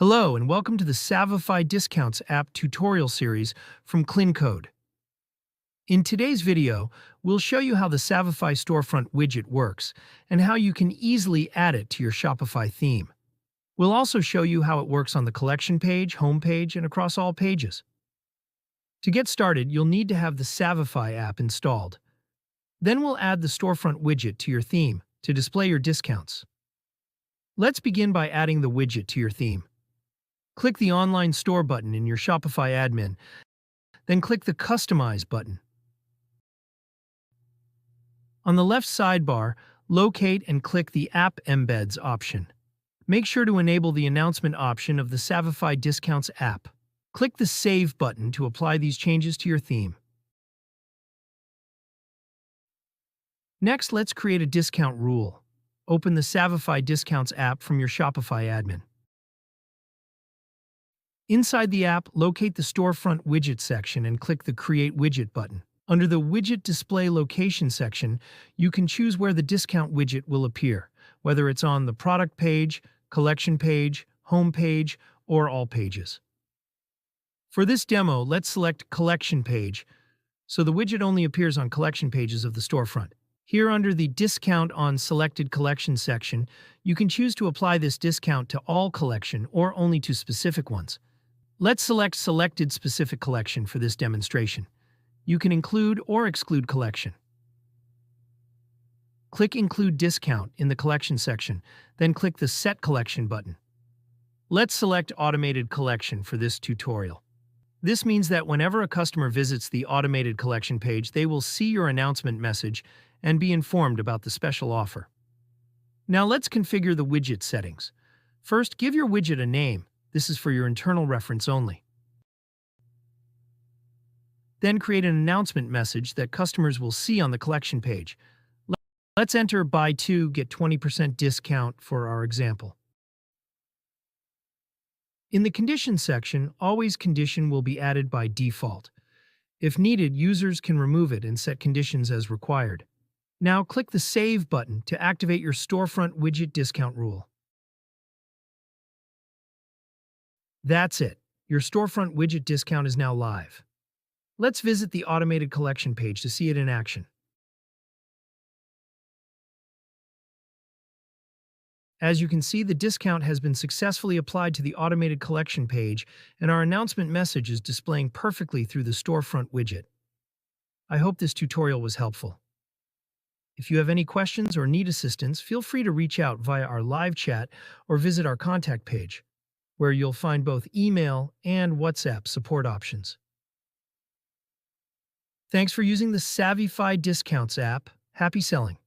Hello and welcome to the Savify Discounts app tutorial series from KlinKode. In today's video, we'll show you how the Savify Storefront widget works and how you can easily add it to your Shopify theme. We'll also show you how it works on the collection page, home page, and across all pages. To get started, you'll need to have the Savify app installed. Then we'll add the Storefront widget to your theme to display your discounts. Let's begin by adding the widget to your theme. Click the Online Store button in your Shopify admin, then click the Customize button. On the left sidebar, locate and click the App Embeds option. Make sure to enable the announcement option of the Savify Discounts app. Click the Save button to apply these changes to your theme. Next, let's create a discount rule. Open the Savify Discounts app from your Shopify admin. Inside the app, locate the Storefront Widget section and click the Create Widget button. Under the Widget Display Location section, you can choose where the discount widget will appear, whether it's on the Product page, Collection page, Home page, or all pages. For this demo, let's select Collection page, so the widget only appears on collection pages of the storefront. Here under the Discount on Selected Collection section, you can choose to apply this discount to all collection or only to specific ones. Let's select Selected Specific Collection for this demonstration. You can include or exclude collection. Click Include Discount in the Collection section, then click the Set Collection button. Let's select Automated Collection for this tutorial. This means that whenever a customer visits the Automated Collection page, they will see your announcement message and be informed about the special offer. Now let's configure the widget settings. First, give your widget a name. This is for your internal reference only. Then create an announcement message that customers will see on the collection page. Let's enter Buy 2, get 20% discount for our example. In the Conditions section, always condition will be added by default. If needed, users can remove it and set conditions as required. Now click the Save button to activate your Storefront widget discount rule. That's it. Your Storefront widget discount is now live. Let's visit the Automated Collection page to see it in action. As you can see, the discount has been successfully applied to the Automated Collection page, and our announcement message is displaying perfectly through the Storefront widget. I hope this tutorial was helpful. If you have any questions or need assistance, feel free to reach out via our live chat or visit our contact page, where you'll find both email and WhatsApp support options. Thanks for using the Savify Discounts app. Happy selling!